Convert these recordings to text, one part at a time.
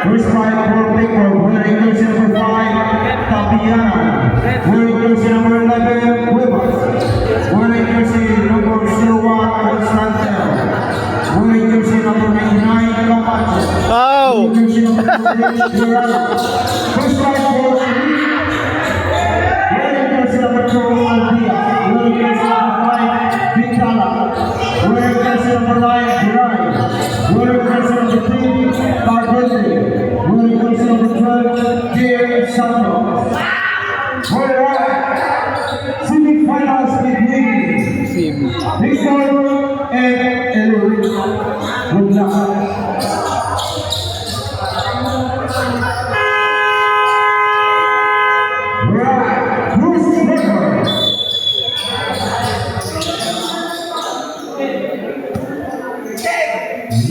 First strike for Pickford. Wearing jersey number 5, Tapiana. Wearing jersey number 11, Cuevas. Wearing jersey number 01, Constantel. Wearing jersey number 99, Camacho. Oh! Wearing jersey number 6, Gerardo. First strike for Wearing jersey number 2, Aldia. Wearing jersey number 5, Vitala. Wearing jersey number 9, Girai. Wearing jersey number 3, Cardente. Wearing jersey number 12, J.A. Santos. Alright, semi-finals between Victor and Eloy. Good luck. Right, who's the winner?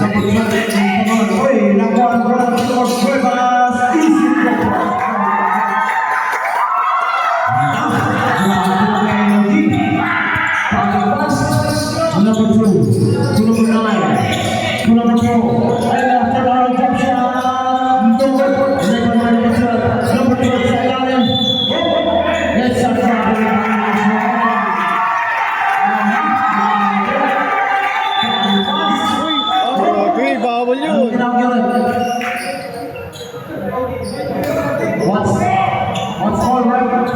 Number 20, come on, wait, number 1, Cuevas, easy Cuevas. Number 2, to number 9, to number 4, and after our jump shot, number 12, Sailalim. Let's start Okay, bawal yun. What's all right?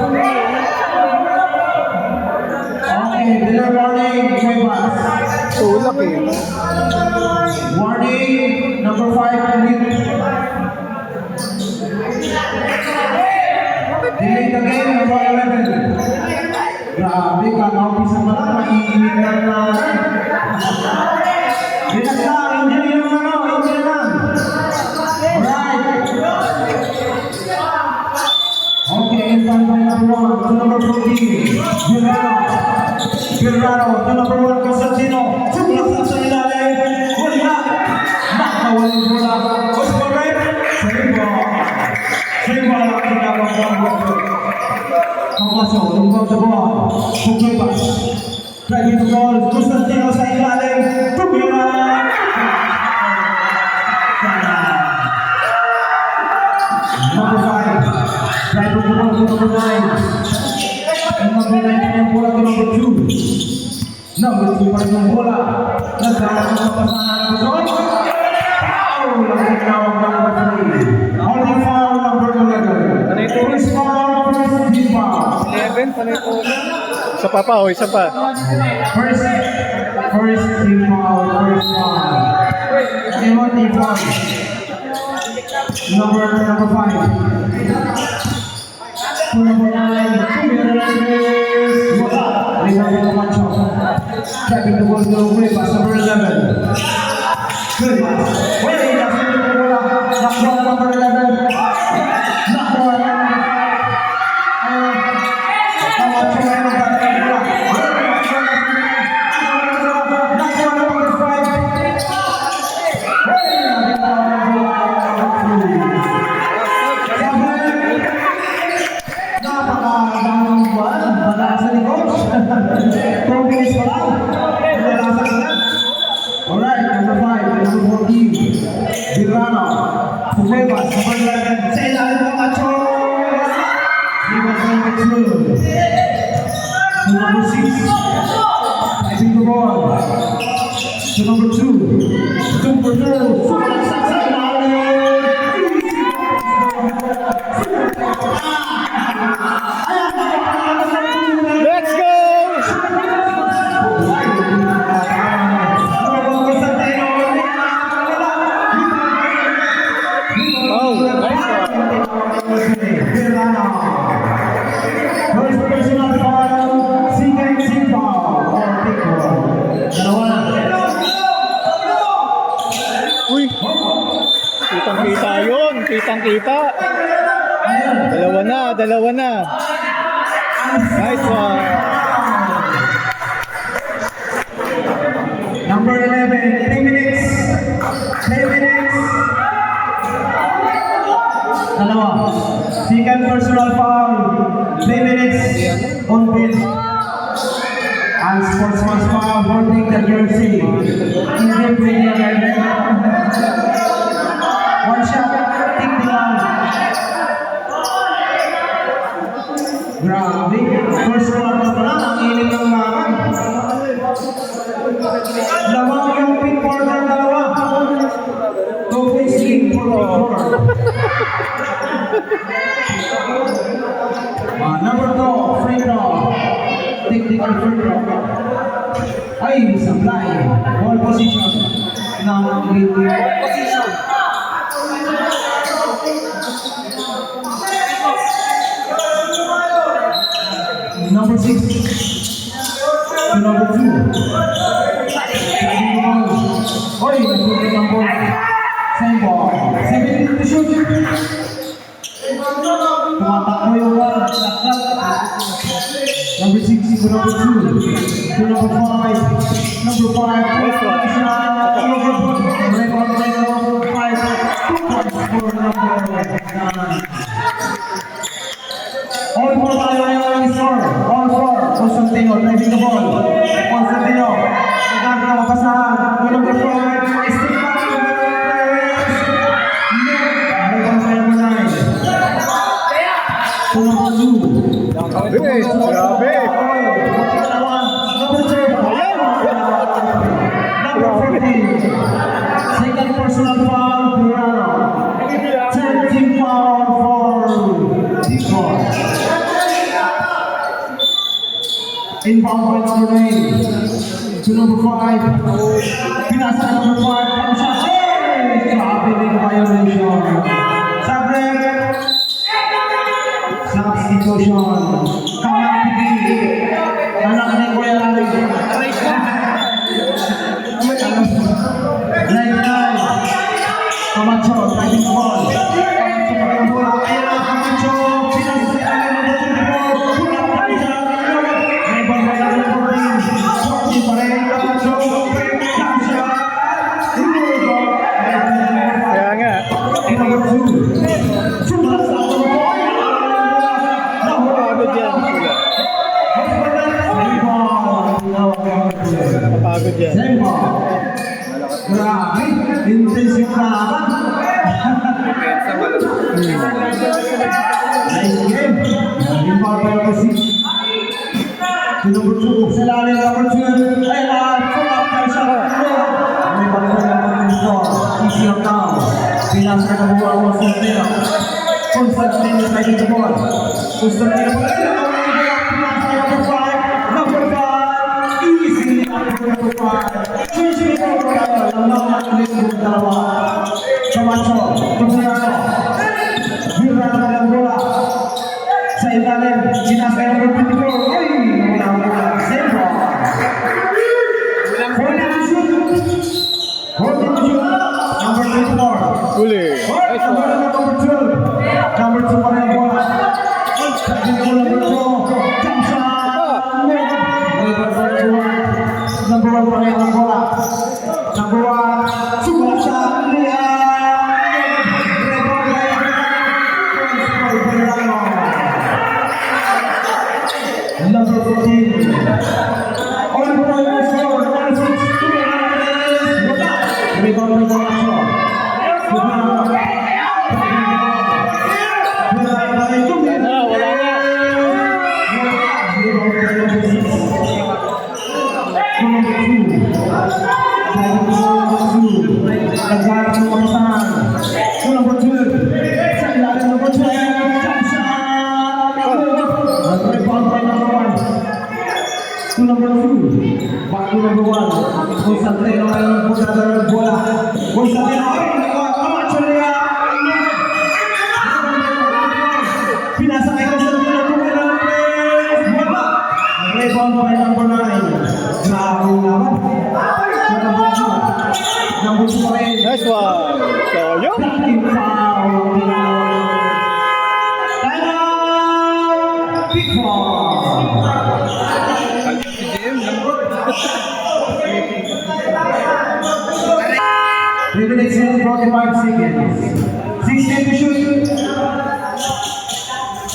Okay, delay warning, Cuevas. Tulak eh. Warning, number 5, delay the game, number 11. Grabe ka, naumpisa pa lang, maiinit na na. Relax lang, injury lang ano, injury lang. Alright. Okay, in front by number 1, to number 14, Guerrero, to number 1, Constantino. Sukulak sa ilalim. Wala. Nakawalin bola. What's correct? Save ball. Save ball ang tinawag ng Walker. Kapaso, lumabang the ball. Cuevas. Driving the ball. Constantino sa ilalim. Tumira. Number 5. Driving the ball to number 9. And number 9 yung bola to number 2. Number 2 pa rin yung bola. Nagkaroon ng pasahan ng John. Foul! Ang tinawag ng number 3. Only foul number 11. First foul, first team foul. 11, panay po. Isa pa pa, o isa pa. First team foul, first foul. Second team foul. Number 5. Number 9, wala. Rinaldo Camacho. Driving the ball to Cuevas, number 11. Cuevas. Wait, nasa ito ko wala. Nakuha na number 11. Nakuha na. Camacho na yung nagtatay bola. Nakuha na number 5. Napakagandang buwan, balasa ni Coach. 2 minutes pa lang. Balasa ka na. Alright, number 5, number 14, Virano, Cuevas, number 11, sa ilalim ng Camacho. Number 2, to number 6, driving the ball. To number 2, number 2, sumalag sa ilalim. Let's go! Oh, nice one. First personal foul, second team foul, or Pickford. Dalawa na. Uy! Kitang-kita yun! Kitang-kita! Dalawa na! Nice one! Number 11, 3 minutes. 3 minutes. Dalawa. Second personal foul, 3 minutes on field. And sportsman's foul, holding the jersey. Hindi pwede yan. One shot. ay supply. Ball position ng position. Number 6 to number 2. Oy, nasulit ang ball. Same ball. 17 to shoot. Tumatakbo yung number 6 to number 2. To number 5. Number 5. Nice one. Number 5. 2 points for number 9. All four tayo ngayon ang score. All four. Constantino driving the ball. Constantino. Nagkakaroon ng mapasahan. To number 4. Steve Patrick. Number 9. To number 2. Grabe, grabe. Number 3. Number 14. Second personal foul. Pirano. Third team foul for Default. Inbound by number 9 to number 5. Pinasa number 5. From shot. Hey! Grabe rin violation. Subject. Substitution. Kamang pigi. Anak ni Kuya Lali. Line. Camacho. Driving ball. Camacho pakai bola. Ayan Camacho. Pinasa number 24. Pulang panjang. Kaya nga. Napagod yan sila. Napagod yan. Grabe, intensive na laban. Nice game. Yung power kasi. To number 2, sa lalim number 2, ay pull up tayo siya. May balik na number 4, easy up down. Pinasa na buwa ko sa Constantino. Constantino fighting the ball. Constantino pinasa na number 5, easy number 5. Easy number 5, lamang ulit ng dalawa. Camacho, Pirano. Pirano na ng bola. Sa ilalim, pinasa na number 24. Ay! Number 24. Uli. Nice one. Number 12. Number 2 pa rin bola. Number 2. Jump shot. Number 1 pa rin ang bola. Number 1. Subukan siya. Number 14. All point score. Number 6. Rebound by Camacho. Wala na. Number 2, back to number 1. Constantino ngayon po ng bola. Constantino, Camacho niya. Pinasa kay Constantino, tumira ng place. Bola. Rebound by number 9. Grabe naman. Number 2. Number 2 pa rin. Nice one. So, yun. Blocking foul. Time out. Big foul. Minutes and 45 seconds. 16 to shoot.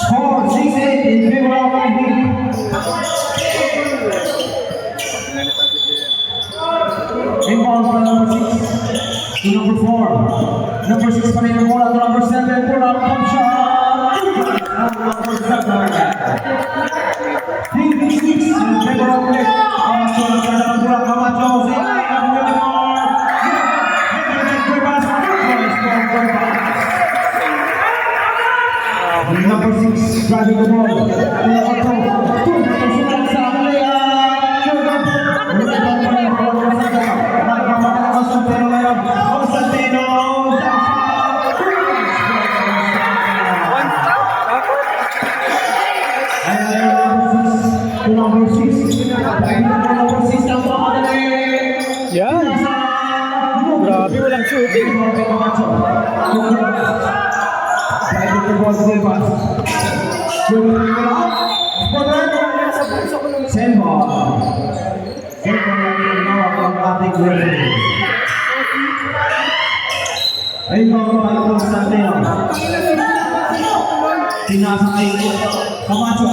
4, 6, 8 in favor of Indy. Inbound from number 6 to number 4. Number 6 pa rin yung bola to number 7. Pull up, pump shot. Number 7. 56 in favor of Indy. Camacho na sa ng bola. Camacho. Number 6 driving the ball. Number 2. Susunod sa Alea. shooting. Pinasakay Camacho,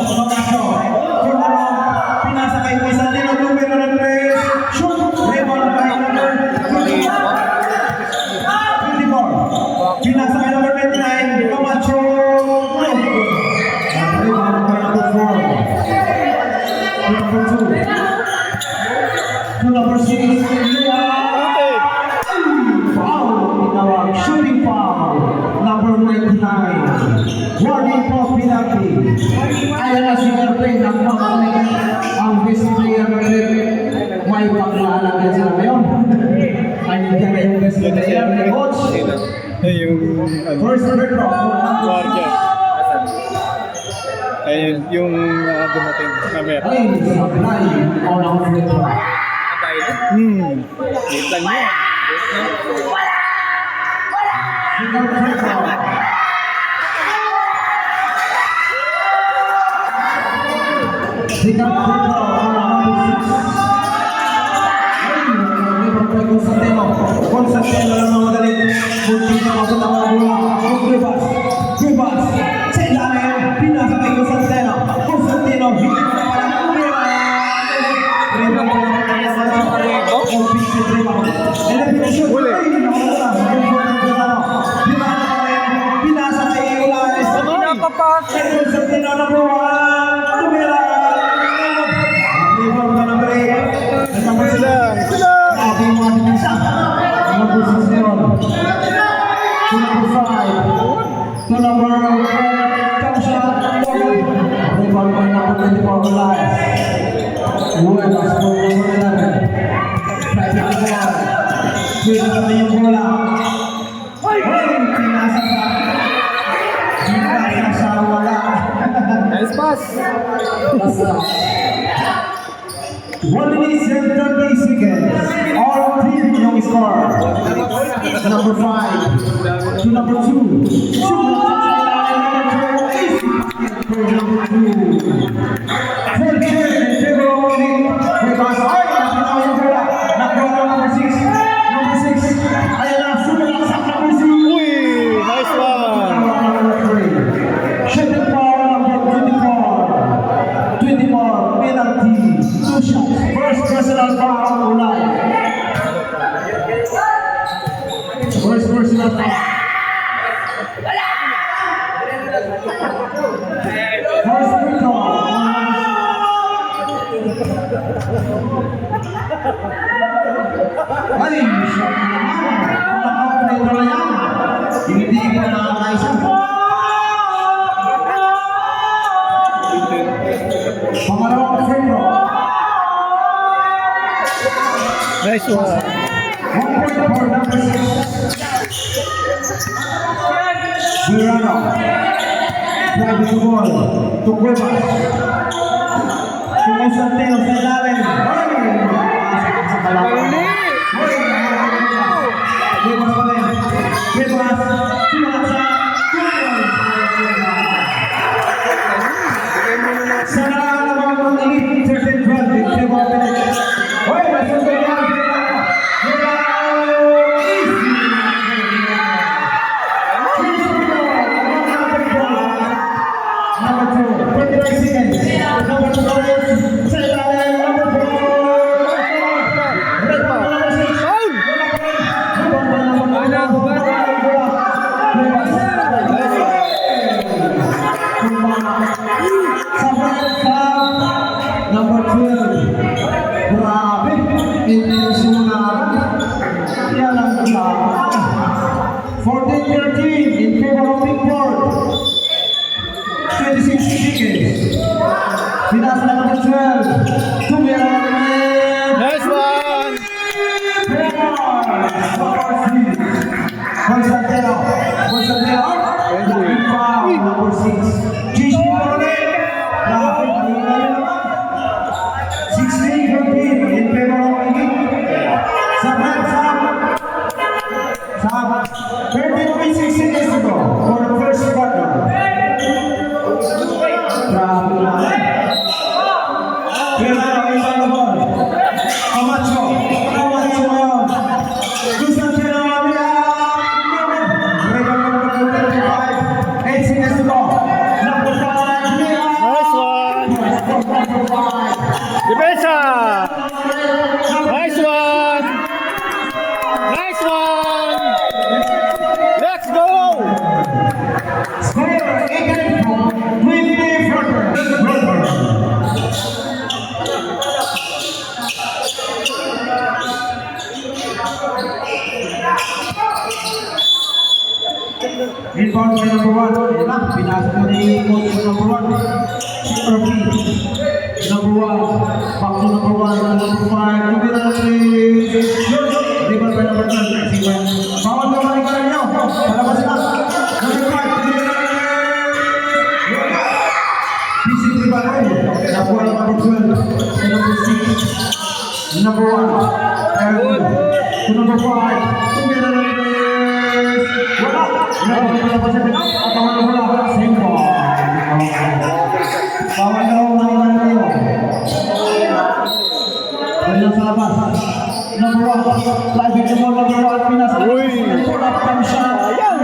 pinasakay ko sa tino, numero ng tres, shoot, rebound by number 24, pinasakay number 29, Camacho, rebound by number 4, number 2, to number 6, foul, tinawag, shooting foul, number 99, warning for penalty. Ayan na si Erpeng ang makakamit ang best player ng may paglaalagan sila ngayon. Ay, hindi ka yung best player ni Coach. Yung First free throw. Warrior. Ayun, yung dumating na meron. Ay, supply on ang free throw. Wait lang yun. Second free throw. Second free throw on number 6. Constantino lang ang magaling. Bunting na ako sa mga bola. Gribas. Sa ilalim. Pinasakay Constantino. Constantino. Hindi na parang Huli. Pinasakay ilalim. Constantino number 1. Tumira. Rebound by number 8. Number 6. Grabe yung mga depensa. Number 6 yun. To number 5. To number 4. Jump shot. Rebound by number 24. Elias. Buenas for number 11. Traffic to bola. Pwede ka na yung bola. Ay! Pinasa ka. Pinasa sa wala. Nice pass. Basta. 1 minute and 30 seconds. All team yung score. Number 5 to number 2. Shoot number 2. Third share in favor of the because number 6. Number 6. Ayan na, sumunod sa number 6. Uy, nice one. Shooting foul number 24. 24 penalty. 2 shots. First personal foul Ulay. First personal foul. First free throw. Ay, shot na naman. Naka-play na yan. Hindi ka na nakakaisa. Pangalawang free throw. Nice one. 1 point for number 6. Verano. Drive the ball to Cuevas. To Constantino sa ilalim. Pasok sa kalaban. Cuevas pa rin. Cuevas. Simulat sa sa nakakalaban ng elite 13-12 in favor of the Knicks. Hoy, nasundo yan. Number 2, 29 seconds. Number 2, sa ilalim, number 4. Red ball, number 6. Foul. Number 12. Grabe. Hindi simulan. Yan ang kasama. 14-13 in favor of Pickford. 26 seconds. Pinasa na number 12. Tumira naman. Nice one. Constantino. Laking foul. Number 6. JC Morgan. Laking kanina yun naman. 16-13 in favor of Iggy. Sa 13.6 seconds to go for the first quarter. Grabe naman. Pero iba na ball. Camacho ngayon. Gusto sila mamaya. 8 seconds to go. Number 5. Nice one. Depensa. Nice one. Nice one. Let's go. Score 20 Rebound by number 1. Ayan na, pinasok na ni coach sa number 1. Rocky. Number 1. Back to number 1. Number 5. Tumira na si Rebound by number 2. Bawal na balik ka ninyo. Palabas na. Number 5. Tumira na ni Basic rebound rin. Nakuha ng number 12. Sa number 6. Number 1. Erwin. To number 5. Tumira na ni wala. Wala pa sa pinag. At wala. Same ball. Bawal na ako nakita tayo. Ganyan sa labas. Number 1. Flag it to ball. Number 1. Pinas. Uy. Pull up from shot. Ayan.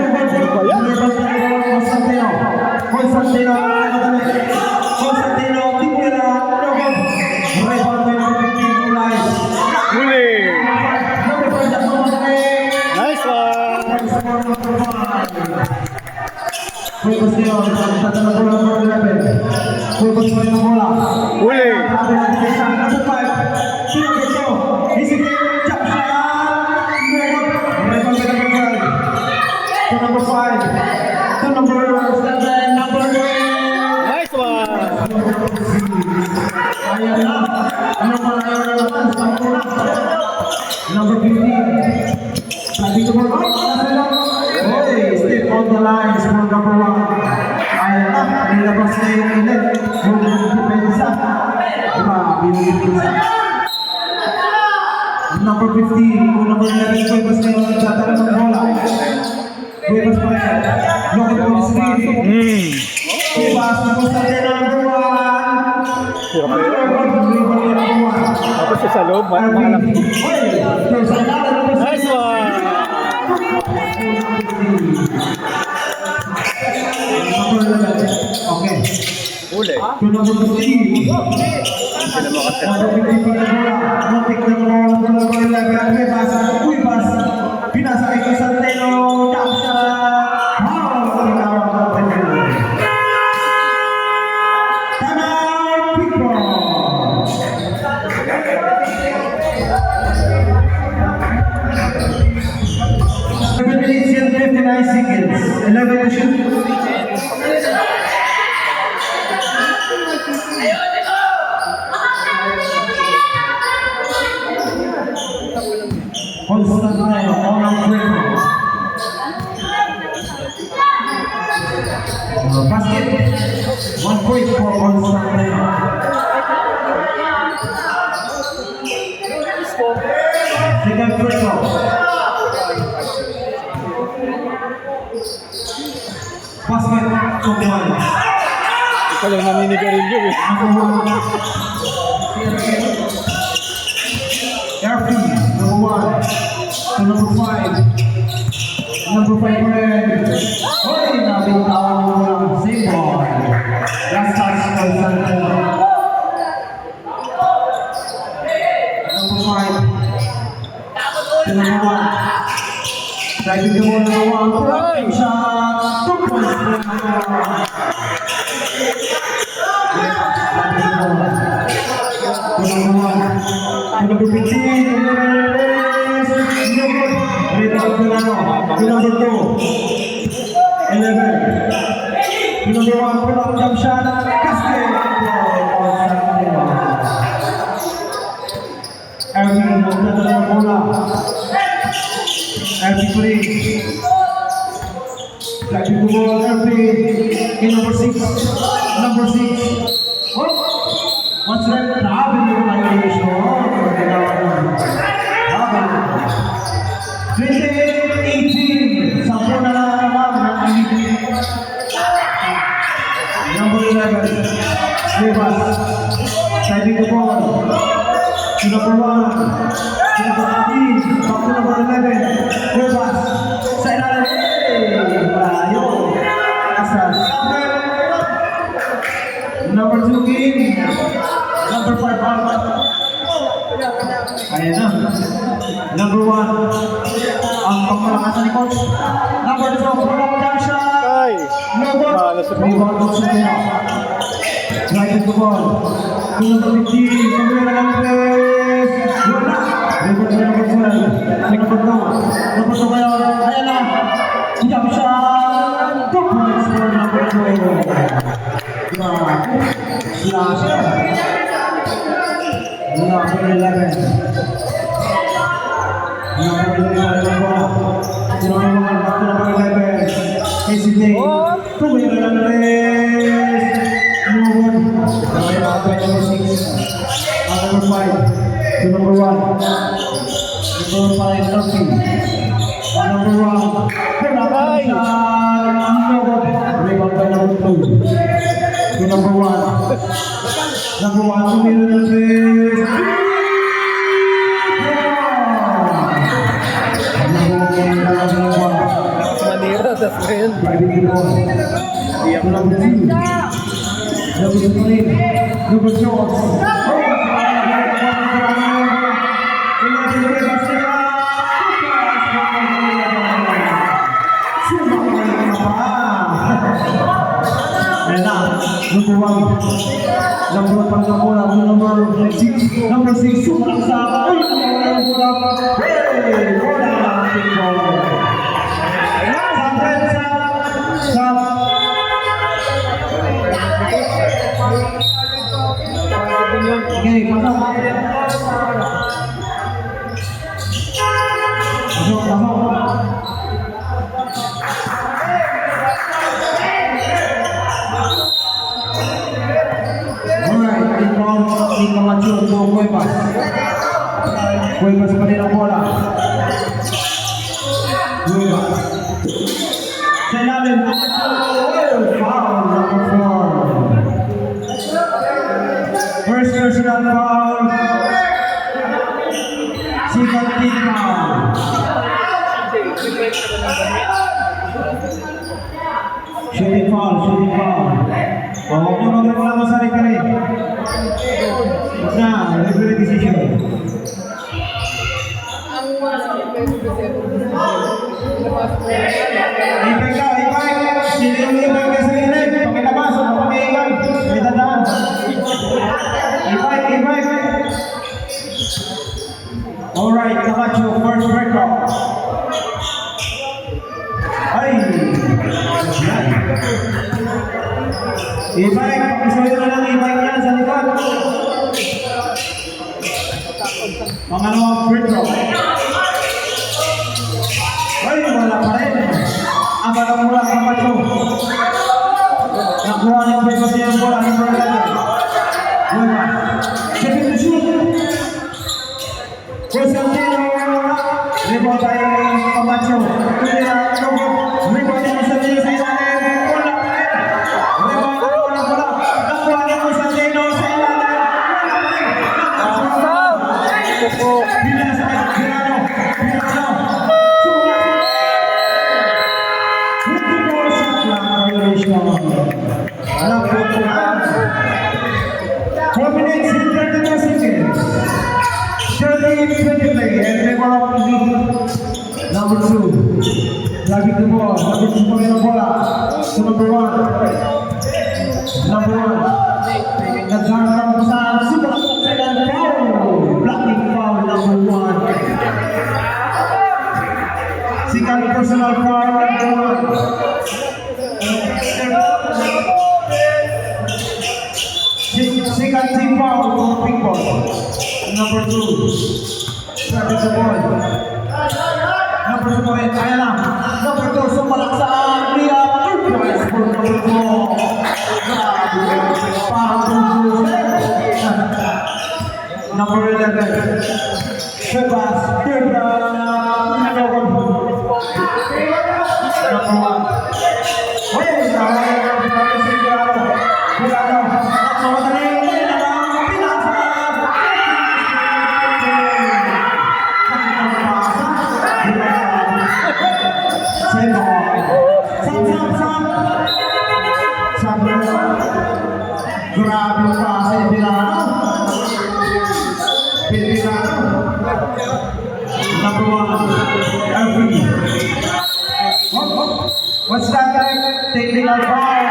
Constantino. Tipira. Rebound by number 15. Lies. Huli. Number 5. Jackson Monterrey. Nice one. Focus nyo, tata na bola number 11. Focus mo yung bola. Huli. Sabi natin kay Sam, number 5. Sino dito? Isipin, jump shot. Rebound by number 12. To number 5. To number 7. Number 8. Nice one. Ayan na. Ano pa na yun naman? Number 15. Sabi ko mo, nasa lang. Hey, step on the lines for number 1. Ayan na, nilabas na yung ilan. Yung depensa. Grabe yung depensa. Number 15, kung number 11, Cuevas na yung nagtatala ng bola. Cuevas pa rin. Looking for the screen. Cuevas, napunta din ang number 1. Tapos siya sa loob. Nice one. Okay. Huli. To number 15. Number 15 pinabola. Notik na bola to number 11. Cuevas. Cuevas. Pinasa kay Constantino. Jump shot. Timeout. Quick ball. 7 minutes and 59 seconds. 11 to shoot. Constantino on our dribble. Basket. 1 point for Constantino. Second free throw. Basket to one. Ikaw lang naninigarilyo eh. Erfi, number 1. To number 5. Number 5 red. Hoy, nabitawan mo lang. Same ball. Last touch, Constantino. Number 5. To number 1. Driving the ball number 1. Right. Shot. 2 points for number 1. Number 15, rebound to number 2, 11, number 1, pull up jump shot, basket, Erwin, magdadala ng bola, Erwin free, tracking the ball, Erwin, in number 6, once again, grabe yung violation. 28-18. Lakas ni coach. Number 2, from jump shot. Ay! No ball. Malas sa Rebound coach Sutino. Right to the ball. To number 15. Sumira na ng press. Wala. Rebound na number 12. Number 2. Number 2 kayo. Ayan na. Jump shot. 2 points for number 2. Slash. Number 11. Number 11. Hesitate. Tumira ng press. Number 6. Number 5. To number 1. Number 5, nothing. Number 1. Ay! Rebound by number 2. To number 1. Number 1, tumira ng press. Manira, tas ngayon. Number 2. Number 3. Number 2. Number 1. Number 1 pang bola. Number 6. Number 6. Sumak sa bola. Hey! Bola. Okay, pasok. Alright, ikaw mature po Cuevas. Cuevas pa rin ang bola. Cuevas. Sa ilalim. Foul number 4. First personal foul. Second team foul. Shooting foul. Huwag nyo magreklamo sa referee. Basta, referee decision. Ipag ka, ipag. Sino yung ipag ka sa ilim? Pakilabas o pakiigan. May dadaan. Ipag. Alright, Camacho, first breakout. Ay! Ipag, pakisuyo na lang ipag yan sa likod. Pangalawang free throw. Ay, wala pa rin. Ang mula sa Camacho. Nakuha ni Cuevas niya ang bola. Second to shoot. Cosentino. Rebound tayo Camacho. Rebound ni Cosentino sa ilalim. Wala pa rin. Rebound na bola. Nakuha ni Cosentino sa ilalim. Ito po. Pirano. Alam ko po na 4 minutes and 32 seconds. 30-20 play and member of the league. Number 2. Driving the ball. Number 2 pa rin ang bola. To number 1. Number 1. Nagsahan lang po sa super second foul. Blocking foul number 1. Second personal foul number 1. Second team foul for ping ball. Number 2. Starting the ball. Number 2 pa rin. Kaya na. Number 2. Sumalak sa area. 2 points for number 4. Number 11. Cuevas. Grabe yung pasa yung Pirano. Number 1, Erwin. correct. Technical foul.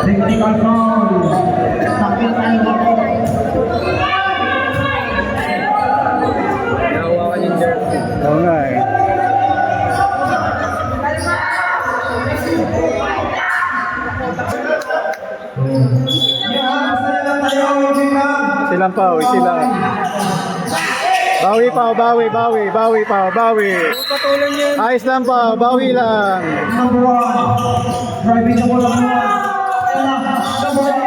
Technical foul. Sakit tayo dito. Nahawakan yung jersey. Oo nga eh. Yan, masaya lang tayo, hindi na. Silang pa, silang. Bawi pa, bawi pa, bawi. Patuloy niya. Ayos lang pa, bawi lang. Number 1. Driving the ball number 1. Number 1.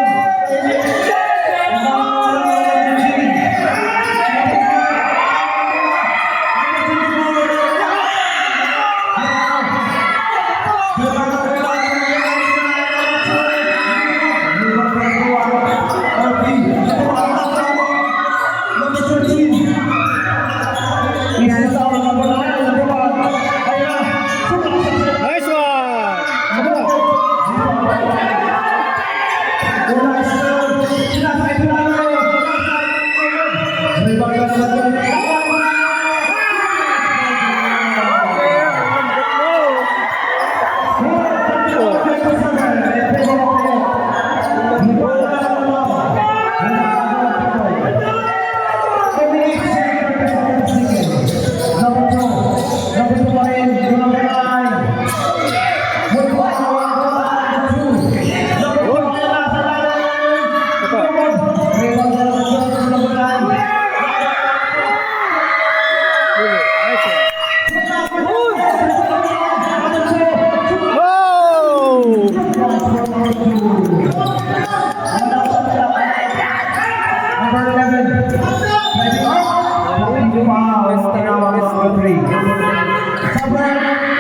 Nice one!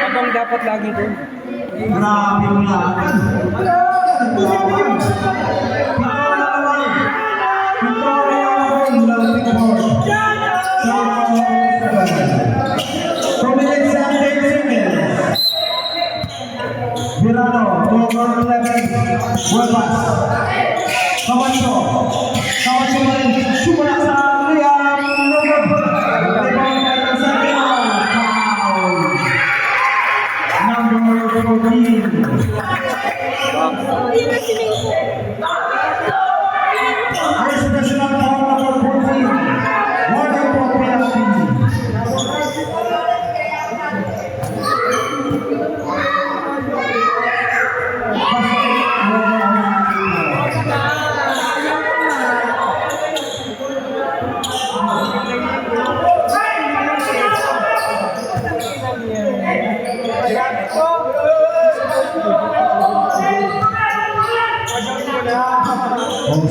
Abang dapat lagi doon. Grabe yung laban. Virano, 2-11, Huelvas. Camacho. Camacho pa rin. Sumula sa Liam Lugod. Number 14. First national foul number 14. Warning for penalty.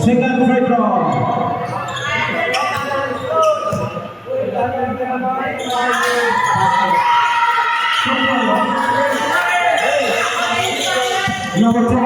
Second free throw. Number 2,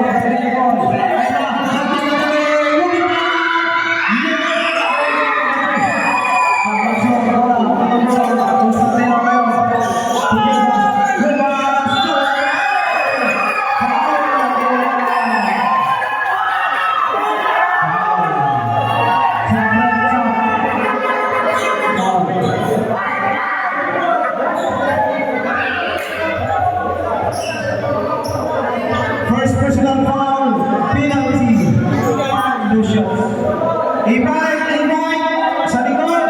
first personal foul, penalty. 2 shots. Invite, sa likod.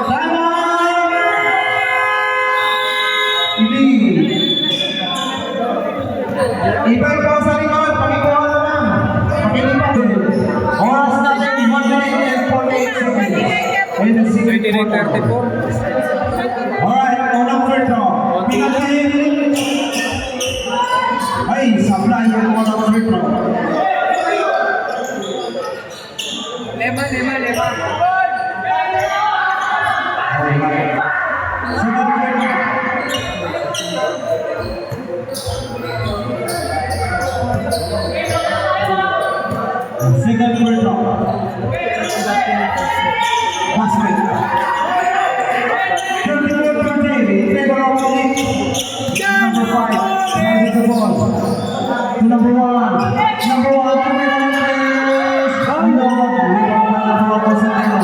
Timeout. Invite po sa likod, pakikuha na lang. Pakilipat. Oras natin, 1 minute and 48 seconds. 29:34. Alright, unang third throw. Penalty. Ay, sablay yung unang third throw. Lema. Second third throw. Second third throw. Basket. 34-30 in favor of the number 5. Number 1. Number 1, Tumilanes. Number 1, Constantino.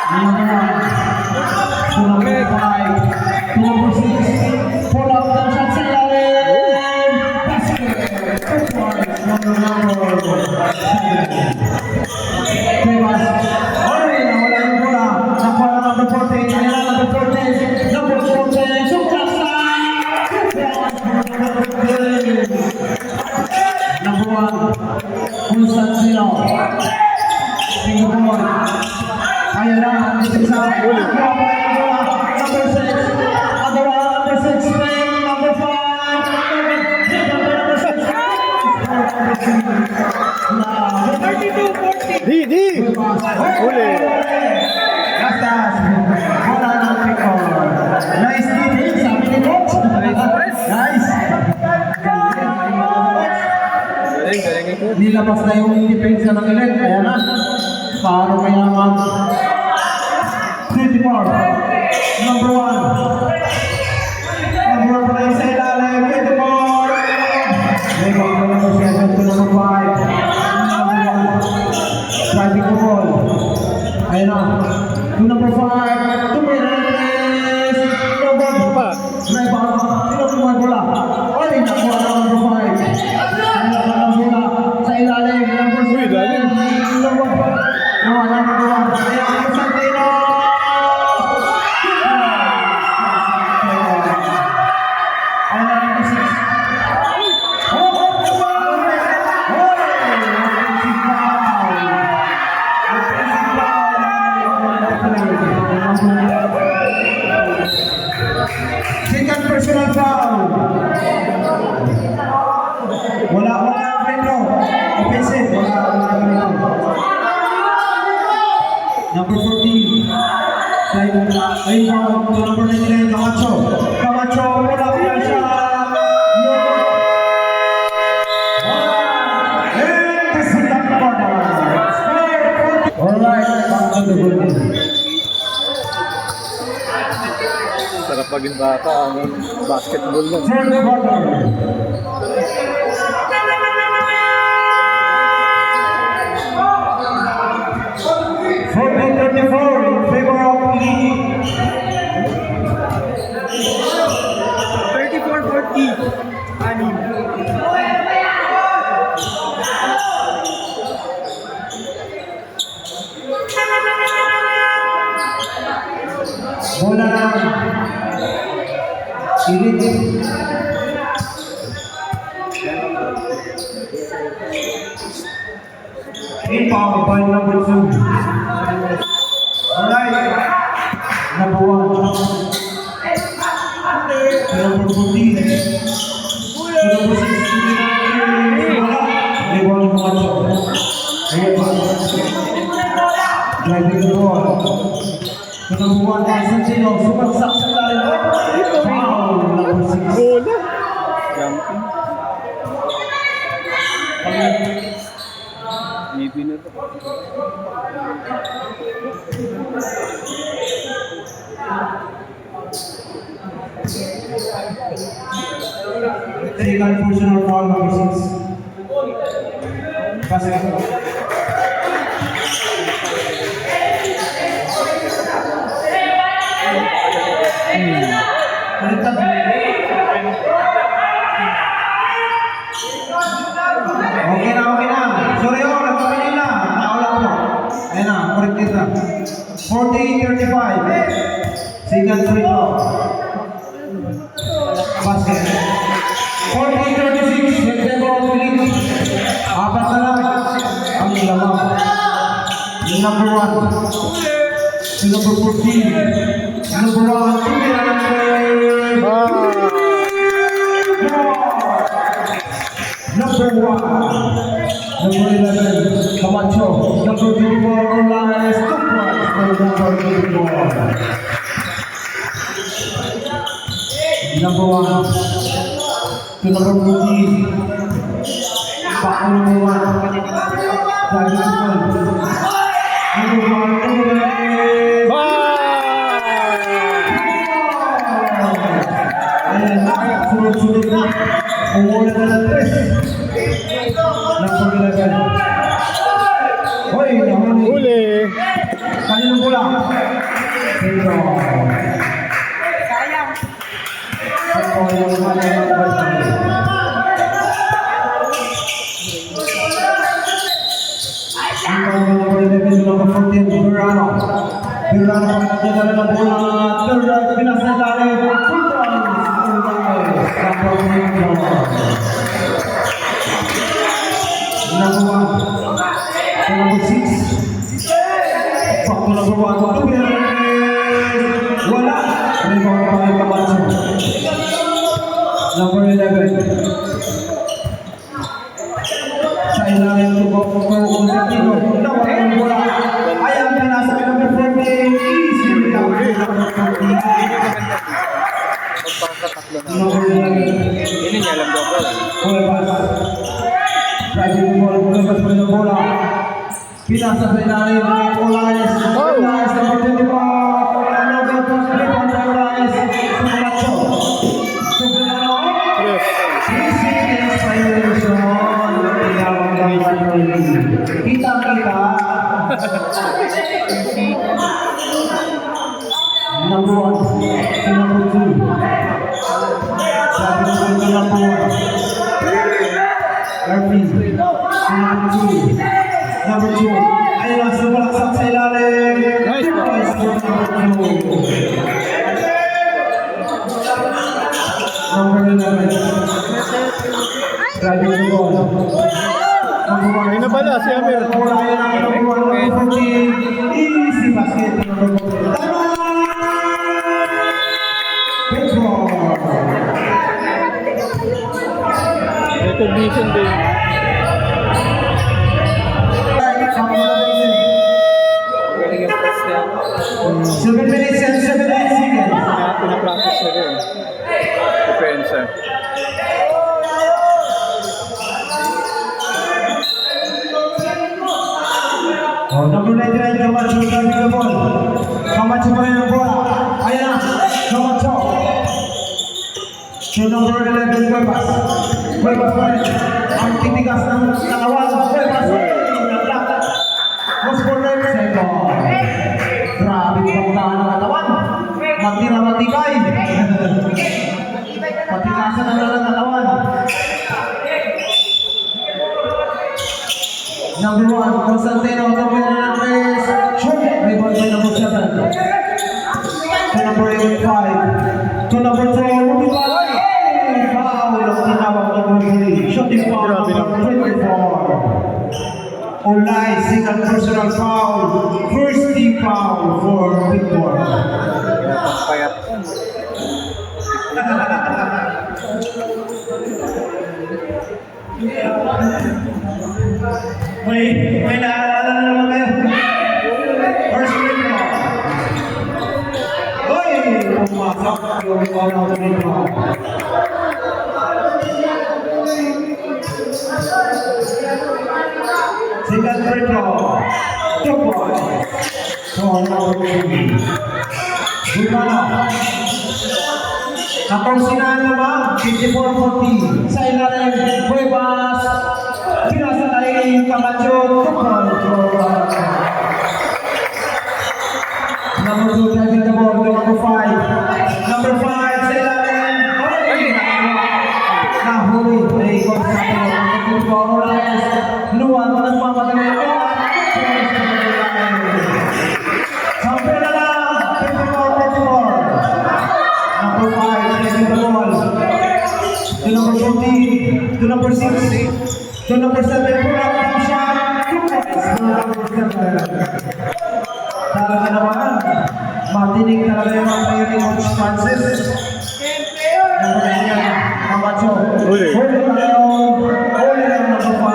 Camacho, number 1. Number 5. Number 6. Pull up the shot sa ilalim. Basket. 2 points. Number 7. Tebas. Ay, nawala yung bola. Nakuha na number 14. Ayan na number 14. Number 14. Sukasa. Number 1. Constantino. Single point. Ayan na. Isa. Number 6. Number 6. Number 5. Di! Uli! Gastas. Bola ng Picor. Nice defense. Sabi ni Coach. Nice. Nilabas na yung depensa ng ilan. Kaya na. Paano kaya mag 24. Number 1. Number 1 pa rin sa ilalim. 24. Rebang na number 7 to number 5. Number 1. Driving the ball. Ayan na. To number 5. Tumilanes. Number 2. Rebang. Tinutumuhan bola. Ay, nakuha na number 5. Sa ilalim, number 7. Number 1. Ayan, Constantino. Ayan, number 6. Second personal foul. Wala freno. Offensive. Wala freno. Number 14. Ayun to number 99, Camacho. Camacho, wala pa siya. And the second quarter. Alright, back on the goal. Sarap maging bata ang basketball mo. Third quarter. In favor of Lee. 34-40. Anim. Bola na. Ilit. Inbound by number 2. Alright. Number 1. Number 14. Number 16. They want to watch out. Ayan pa. Driving the ball. Number 1, Constantino. Sumaksak sa lalim. Foul. Number 6. Bola! Jumping. Maybe na to. Second personal foul, number 6. Basket. Okay na. Sorry ako, nagpapinin na. Naula ko. Ayan na, corrected na. 40-35. Second free throw. Basket. 40-36. September of Philippines. Apat na lang. Ang lamang. Yung number 1. Yung number 14. Number 1. Tumilanes. Number 1. Number 11. Camacho. Number 24. Orlanes. 2 points for number 24. Number 1. To number 14. Back to number 1. Driving the ball. Number 1. Tumilanes. Umulan na ng 3. Number 11. Hoy, nahuli. Huli. Kaninong bola? Dito. Sayang. Ito yung mga number 3. Number 11, number 14, Verano. Verano pagkakadala ng bola. Third, pinasadali. Full time. Number 1. Number 6. Back to number 1. Wala. Rebound pa rin Camacho. Number 11. Sa ilalim ng Constantino. Nawala yung bola. Ayan, pinasa kay number 14. Easy lang. Number 14. Number 11. Hindi niya alam doon. Cuevas. Driving ball. Cuevas pa rin ang bola. Pinasa sa ilalim ng Olaes. Olaes, number 25. Number 25. Olaes. Camacho. Sobrano. Yes. Kita-kita. Number 1, number 2. Sabi ko number 1. Ervin, number 2. Number 2. Ayun lang, sumalaksak sa ilalim. Nice. Nice for number 2. Number 11. Driving the ball. Number 1. Ay, nabala si Amir. Bola yan ang number 1. Number 14. Easy basket. Number 14. Tama! Pedro. Recognition din. Galing yung press niya. 7 minutes and 7 seconds. Kaya pinapractice na rin. Depensa. Oh, number 99, Camacho driving the ball. Camacho pa rin ang bola. Ayan na, Camacho. So number 11, Cuevas. Cuevas pa rin. Ang titigas ng katawan. Cuevas. Most for them, second. Grabe yung pagdaan ng katawan. Matira-matikay. Matikasan ang dalang katawan. Number 1, Constantino, number 3, shoot. Rebound by number 7. To number 5. To number 2, Rudy Balay. Foul ang tinawag number 3. Shooting foul number 24. Olay, second personal foul. First team foul for Victor. Payat. May naalala na naman kayo. First free throw. Uy! Pumasok yung all-out free throw. Second free throw. 2 points. So, number 3. Bulmano. Napansinan naman, 54-40. Sa ilalim, Cuevas. Pinasa tayo Camacho. 2 points. Number 2, driving the ball to number 5. Number 5, sa ilalim. Nahuli. Ay, Constantino. Luwan, nagpapadali. Sampai na lang. 54-54. Number 5, driving the ball. To number 14. To number 6. To number 7, pull up ng shot. 2 points. Number 7. Talaga naman, matinig talaga yung mga playing coach Francis. Number 9 yan, Camacho. Huli. Huli tayo. Huli lang number 5.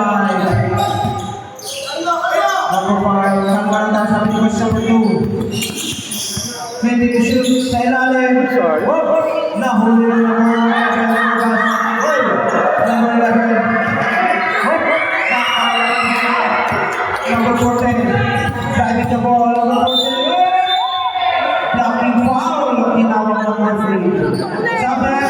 Number 5, Sangkanta sa Picos number 2. Pwede to shoot sa ilalim. Sorry. Nahuli lang number 11. Number 11. Number 14. Driving the ball. Number 14. Blocking foul. Tinawag ng referee. Sabi.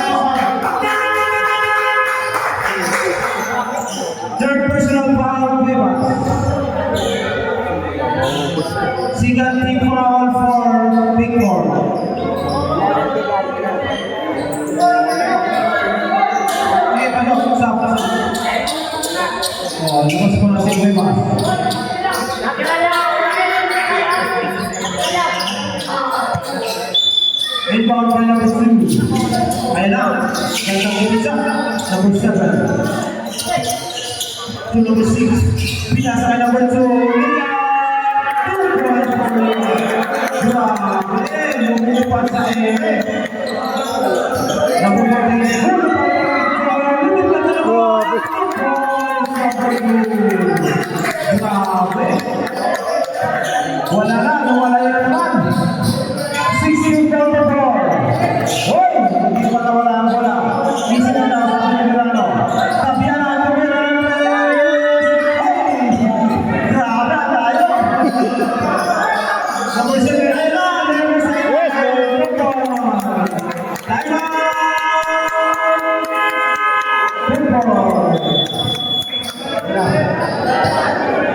Labas po na si Cuevas. Inbound by number 2. Ayan na. Kaya ng isa. Number 7. To number 6. Pinasa kay number 2. Grabe. Lumupan sa ere. Number 14. Grabe. Wala na. Nawala yan naman. 16 down the floor. Hoy! Hindi pa nawala ang bola. Isa na daw sa ating Milano. Tabihan na ang Milano. Grabe tayo. Number 7. Ay na! Number 7. Time out! Football.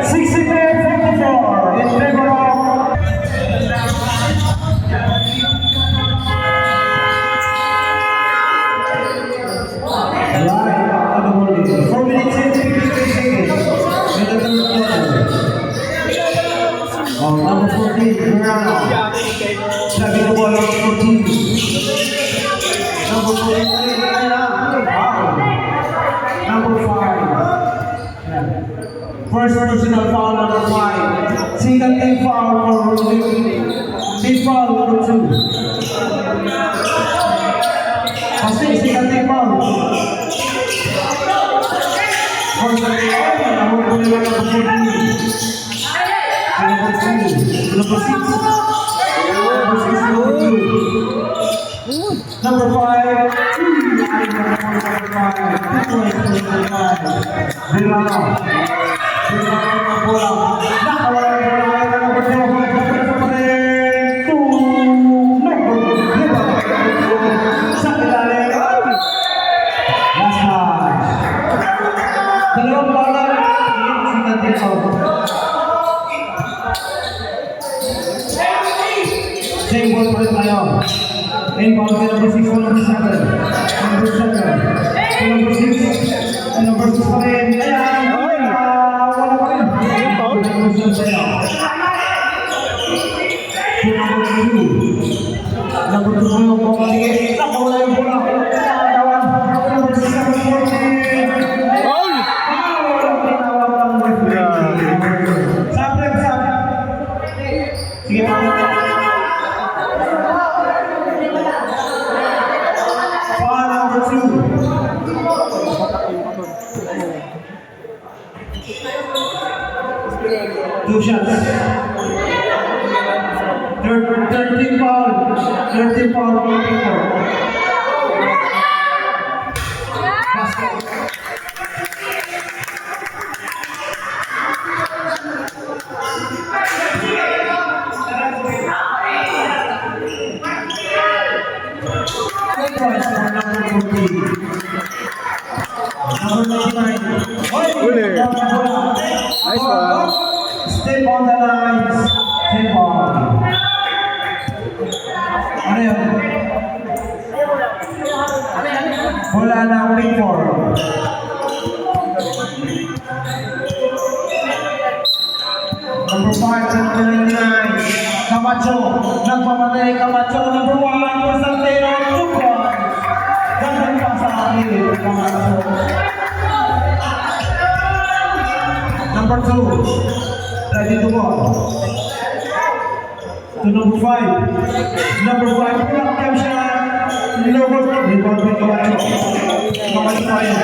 64-44 in favor of number 14, Mirano. Sabi ko number 14. Number 14, number 5. First personal foul, number 5. Single team foul for Rudy. Team foul, number 2. Kasi single team foul. First number 14. Number 2, number 6, number 5, Milano. Same ball pa rin tayo. Inbound kay number 6 to number 7. Number 7 to number 6. Number 6 pa rin. Ayan! Wala pa rin. Number 7 tayo. To number 2. Number 2 pa yung ball. Sige, nakawala yung bola. Nakakawan. Number 6, number 14. Wala tinawag ang referee. Sabi. Sige, two shots. 13 foul. 13 foul for people. Nice one. Step on the lines. Step on. Ano yun? Wala na wait for. Number 5, number 99. Camacho. Nagpamatay Camacho. Number 1, Constantino. 2 points. Gandang pa sa akin. Camacho. Number 2, ready to go. To number 5. Number 5, block time shot. Lower to rebound by Camacho. Camacho pa rin.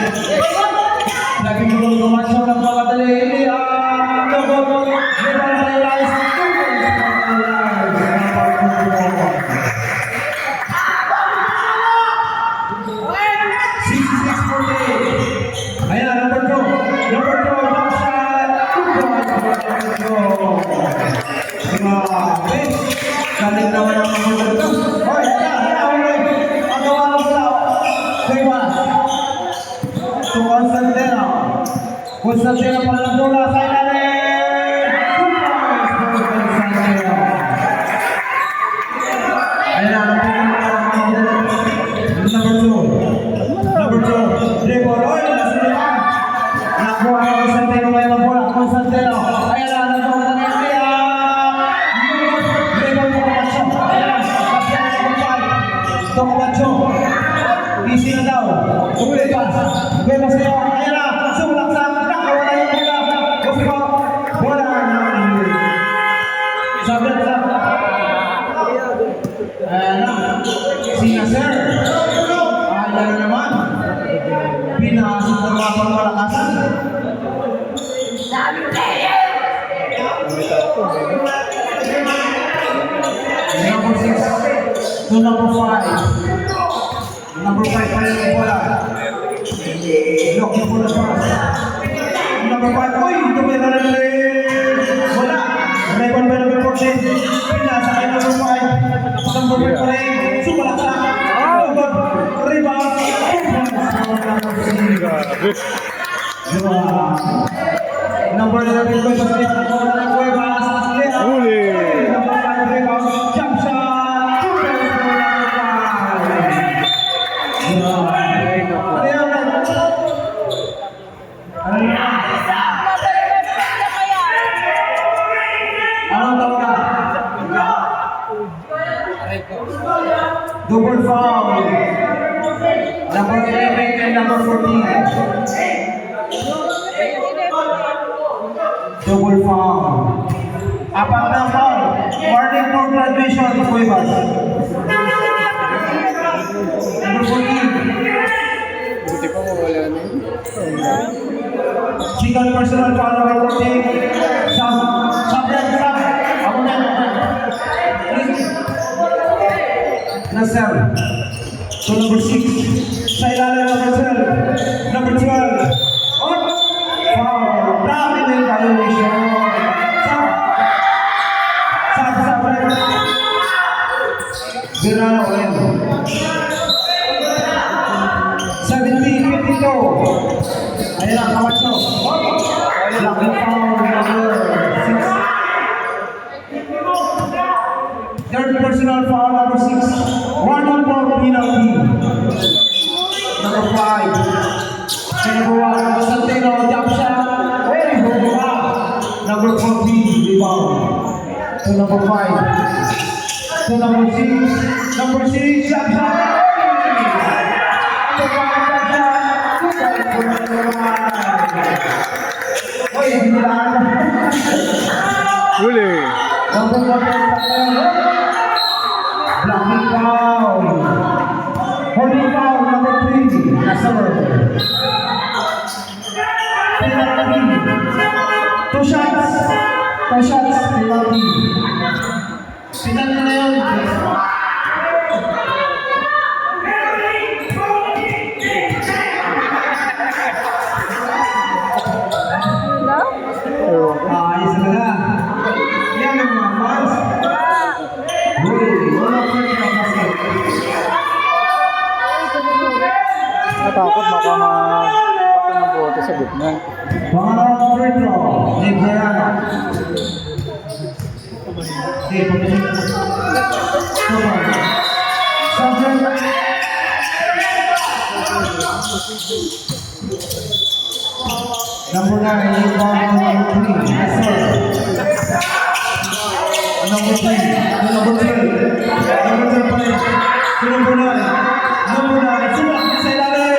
Ready to go, Camacho. Nagpamadali. Lower to rebound by Elias. 66-48. Ayan, number 2. Number 2, block shot. Grabe. Galing naman ang mga ito. Hoy, pagawa ng bola. Cuevas. To Constantino. Constantino pa ng bola sa ilalim. 2 points for Constantino. Ayan, number 2. Number 2. Dribble. Oy, nasulitan. Nakuha ng Constantino. Tokabacho. Easy na daw. Ulit pass. Guebas kayo. Ayan na. Sumulaksak. Nakawala yung bola. Gusto. Bola. Sabit sa. Ayan na. Sina sir. Ayan na naman. Pinasok ng mga pangmalakasan. Number 6 to number 5. Number 5 pa rin yung bola. Lock yung bola pass. Number 5. Uy! Tumira na rin. Wala. Rebon ba number 14? Pinasa kay number 5. Number 5 pa rin. Sumalak sa. Rebound. Number 11 ko sa kanya. Huli. Number 5 rebound. Jump shot. Anong tawag ka? Double foul. Number 11 and number 14. Double foul. Apat na foul. Warning for graduation. Cuevas. Number 14. Buti pa mawala na yun. Chicken personal foul number 14. Sub. Ako na. Nasser. So number 6. Sa ilalim number 12. Number 12. On. Foul. Dami na yung violation. Sub. Birano ulit. 17-52. Ayan ang kawat mo. Laki foul number 6. Third personal foul number 6. 1-on-4 penalty. Number 5. Number 1. Santino jump shot. Very good. Number 14 rebound. To number 5. To number 6. Number 6 jump shot. To 5 jump shot. Oy, bilang. Huli. Number 1. Blocking foul. Holding foul number 3. Nasser. Penalty. 2 shots. 2 shots. Penalty. Penalty na yun. Ewan ko. Ayos na na. Yan ang mga fans. Uy, wala pa rin ang basket. Natakot baka ng bote sa gitna. Pangalawang free throw. Liberano. Okay, pagkakas. Subject. Number 9, rebound number 3. Yes, sir. Number 3. Number 12. Number 12 pa rin. Number 9. Number 9. Sumakit sa ilalim.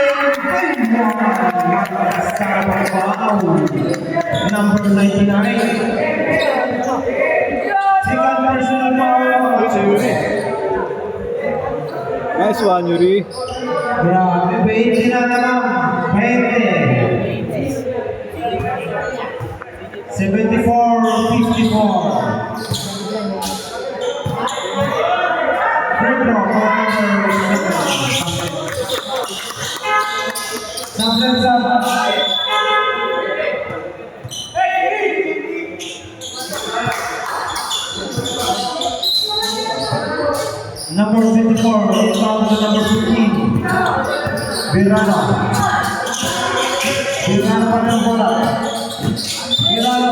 Number 99. Second personal foul. Si Yuri. Nice one, Yuri. Grabe, 20 na naman. 20. 74-54. Free throw for number 7. Something. Number 24, rebound to number 15. Birano. Birano pa ng bola. Birano.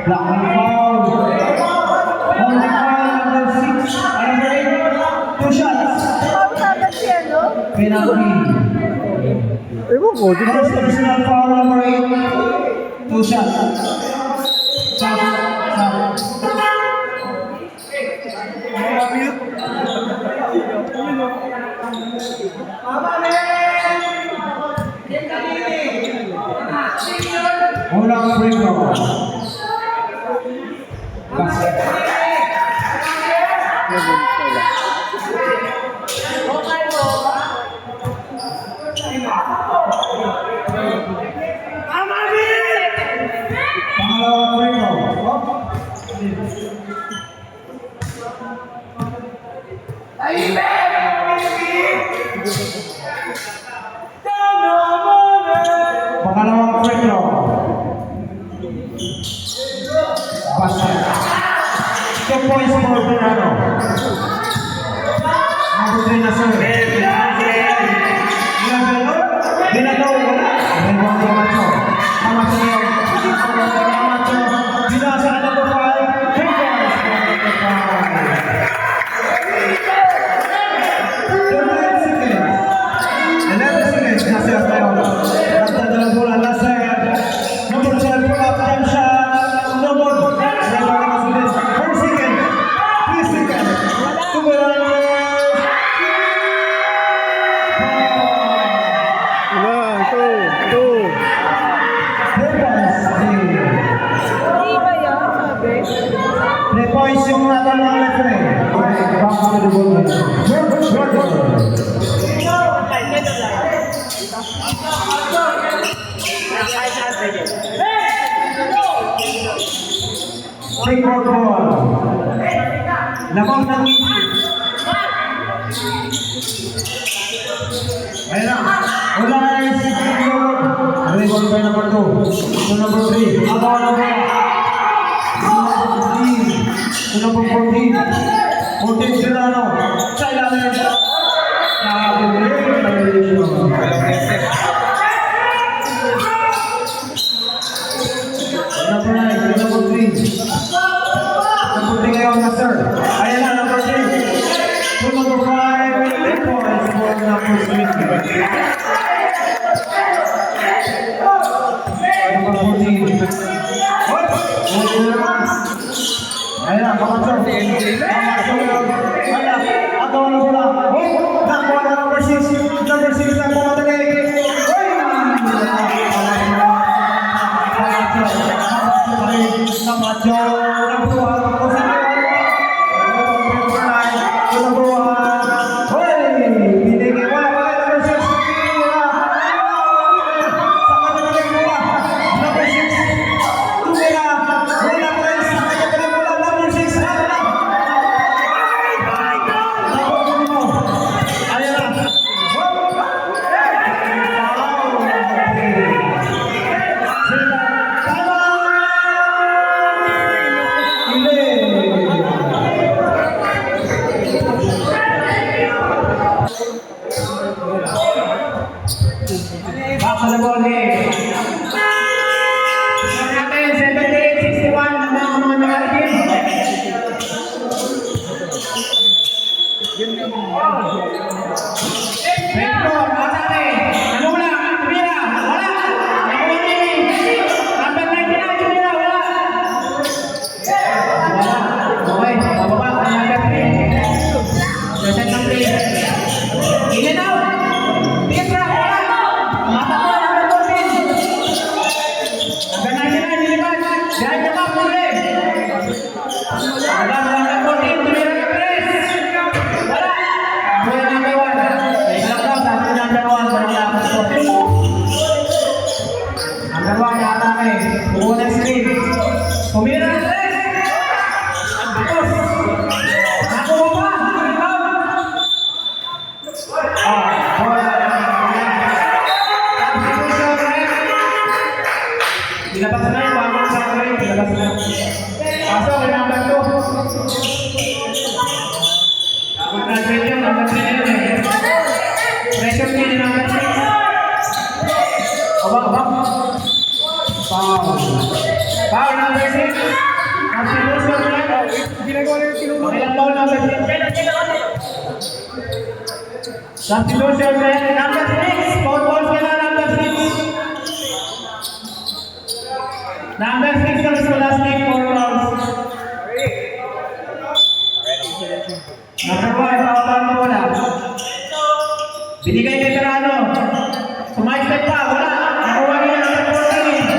Blocking foul. Holding foul number 6. Number 8. 2 shots. Penalty. Ewan ko, di ko First personal foul number 8. 2 shots. Stop. Unang free throw. Basket. Pangalawang free throw. Pangalawang free throw. Basket. 2 points for Fernando. Number 3 na sir. Ginagaw wala. Ginagaw Camacho. Camacho yun. Camacho. Binasa na number 5. 3 points for number 5. 11 seconds. Nasa tayo. Nagdadalang bola. Nasa number 12. Pull up. Jump shot. No more. Nagdadalang masulit. 4 seconds. 3 seconds. Ilan? Two. 3 points yung natanong na ito eh. Okay, back to the ball. Take out ball. Lamang ng ayun na. Wala na yung rebound by number 2. To number 3. Abaw na ba? To number 14. 14 Serrano. Sa ilalim. Nakakulit. Number 9. To number 3. Number 3 ngayon na sir. Ayan na, number 3. To number 5. 3 points for number 3. Number 14. What? Ayan na, Camacho. Ayan na, agaw na bola. Nakuha na number 6. Number 6 na pumatagay. Camacho. Number 1. Number 1. Hoy! Binigay mo na pala number 6. Number 6. Tumira. Wala pa rin sa kanya pala bola. Number 6. Ayan na. Back to the ball game. Natin, 78-61 ang mga nakalagin. Petro, Atake. Ano wala? Tumira. Wala. Ako ni. Number 99, Tumira. Wala. Wala. Okay, bababa. Number 3. Reset ng 3. In and out. Petra, wala. Mata ko, number 14. Number 99, nilipat. Dahil ka pa, muli. Wala, number 14, tumira ka, press. Wala. Mula number 1. Alam daw, sabi number 1, wala number 14. Number 1, yata ka eh. Buo na screen. Tumira ka, press. Tapos. Nakuha pa. Dilabas na yung bagong sa akin. Dilabas na. Pasok, may number 2. Good na trade yun, number 3 na yun eh. Pressure pin yung number 6. Aba. Foul. Foul number 6. Substitution na. Ilang foul number 6? Substitution na. Number 6. 4 balls ka na number 6. Number 6 ang scholastic 4 rounds. Number 1, pababa ng bola. Binigay kay Terano. Sumay-step pa, wala. Nakuha niya number 14.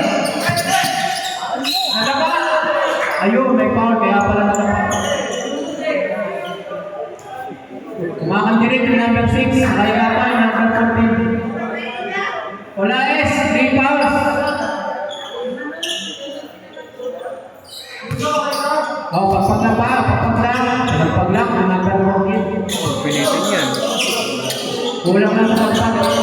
Nadapa. Ayun, may foul, kaya pala nadapa. Kumakandirin yung number 6, nakaiga pa yung number 14. Wala S, 3 fouls. Oh, pagpaglang pa, pagpaglang. Pagpaglang, yung number 14. Pilitin yan. Kulang na sa pagpaglang.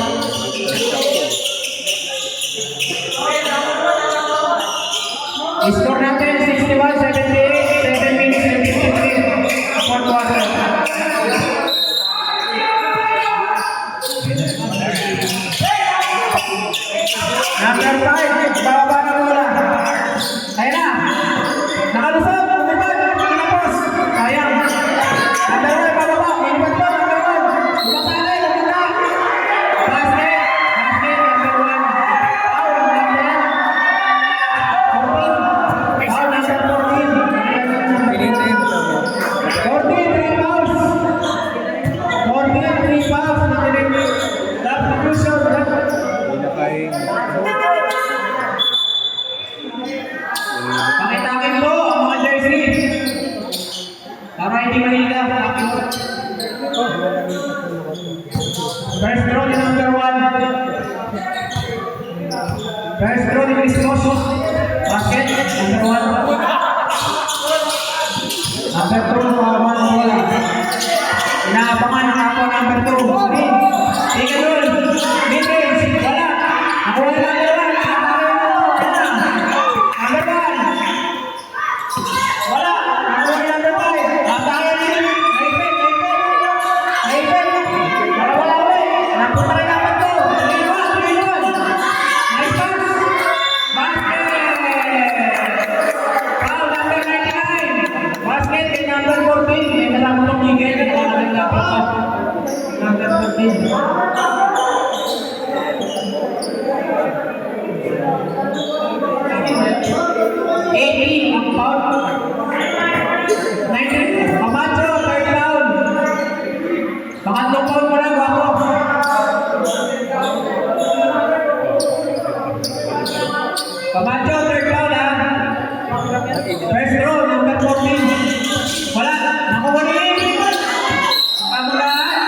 Score natin 61-78, 7 minutes and 53 fourth quarter. Number 5, bababa na bola. Ayun na. Nakalusot, umipad, kinapos. Sayang. Number 1, bababa, inipad pa, number 1. Umakalay, umita. Basket, number 1. Foul, number 14. Foul, number 14. Pilitin. 14, 3 fouls. 14, 3 fouls. Substitution. Pinakain. Pakitakin po ang mga jersey. Para hindi mahila. First row ni number 1. First row ni Cristos. Basket, number 1. Number 2, pababa ng bola. Inaabangan ang ako number 2. Green. Tingnan doon. Mid-range. Wala. Nakuha na number 1. Number 1. Wala. Nakuha na number 5. Atayan din. Naipit. Wala ulit. Napunta rin number 2. 3-1. Nice pass. Basket. Foul number 99. Basket kay number 14. May kasama itong Miguel. Wala rin dapat pa. Number 14. 18 ang foul. 19. Camacho, third down. Pangatlong foul mo lang, Guapo. Camacho, third down ha. First row, number 14. Wala, nakuha ni Pamulaan.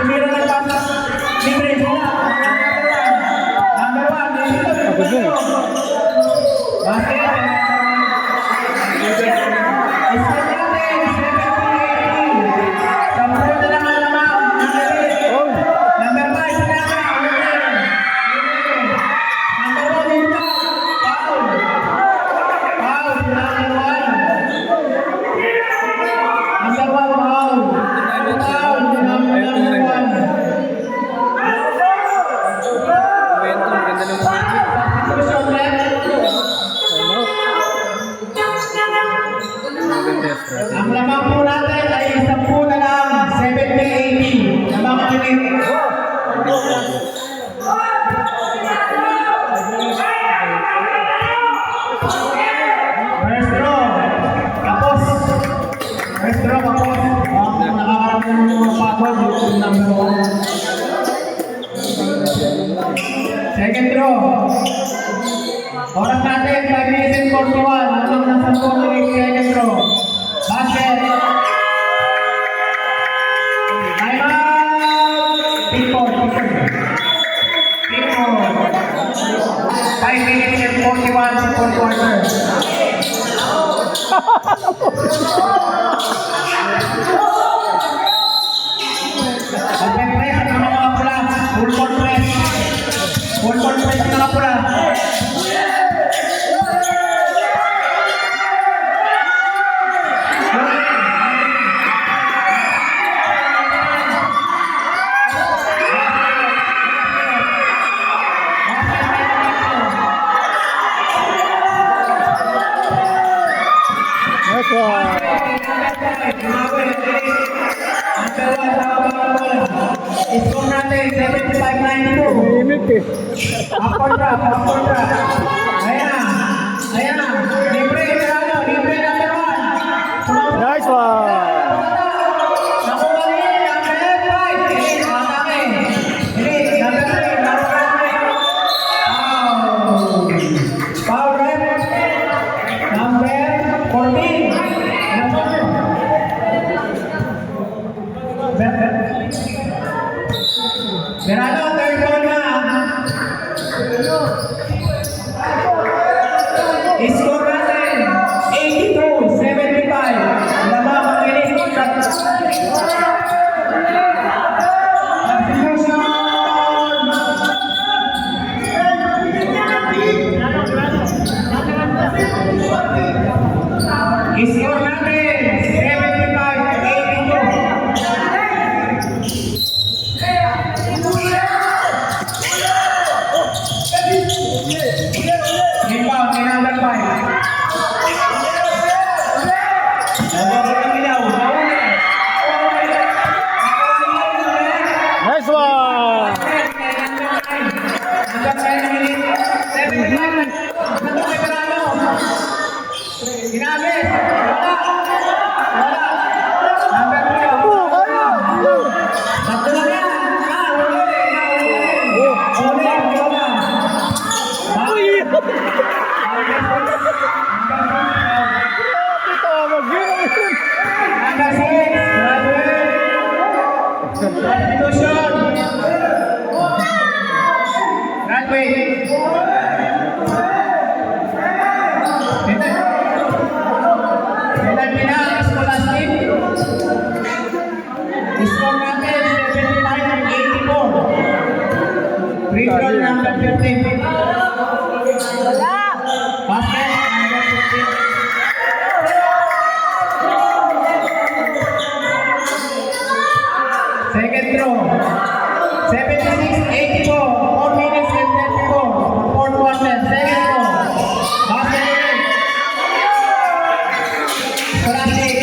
tumira ng pass. Libre sila. Number one. Abot yun. Basket. Isip natin. 7-18. Sampo na lang ang lamang. Oh. Number 5. Sinama. Number 1. Ito. Foul. Foul. Number 1. Number 1. Foul. Foul. Number 1. Momentum, ganda ng momentum. Substitution left. Maganda yung strategy. Ang lamang po natin ay 10 na lang. 70-80. Lamang minute. First draw. Tapos. First draw tapos. Nakakaroon ng mga pagod. Yung number 1. Second draw. Oras natin, 5 minutes and 41. Lamang na 10 second draw. Basket. Time out. People. 5 minutes and 41 sa fourth quarter. Mag-press ang mga pula. Full court press. Full court press ang mga pula. Nice one. Score natin, 75-92. Init eh. Upper drop. Ayan. Libre, libre number 1. Nice one. Nakuha niya, number 5. Matake. Hindi, number 3. Foul rep. Number 14. Berano, third ball na. Score natin, 82-75. Lamang ang minute. Score natin, 75-82. Rebound ni number 5. Nice one. Tawag yun. Substitution. Runway. Kailan pinang Scholastic? Score natin 75-84. Free throw number 15. Basket number 15. Second throw. 76-84. 4 minutes and 34. Fourth quarter. Second throw. Basket. Scholastic.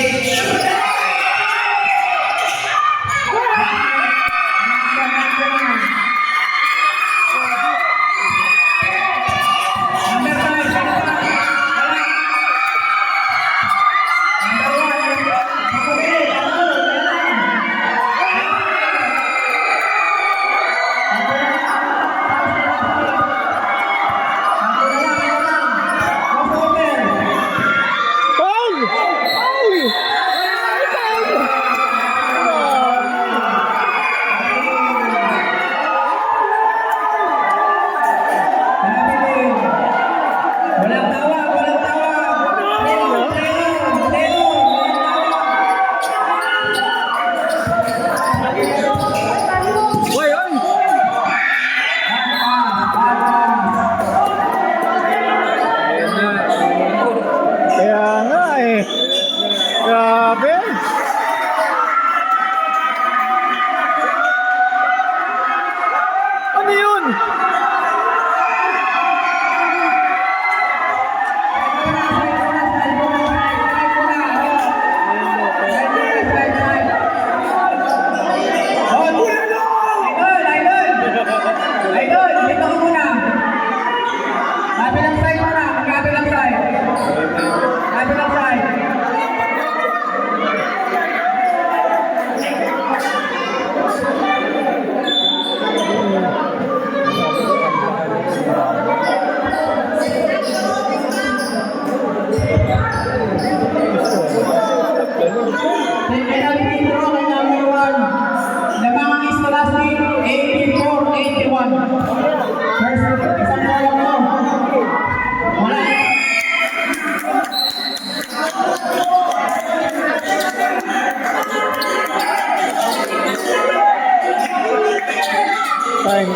Time.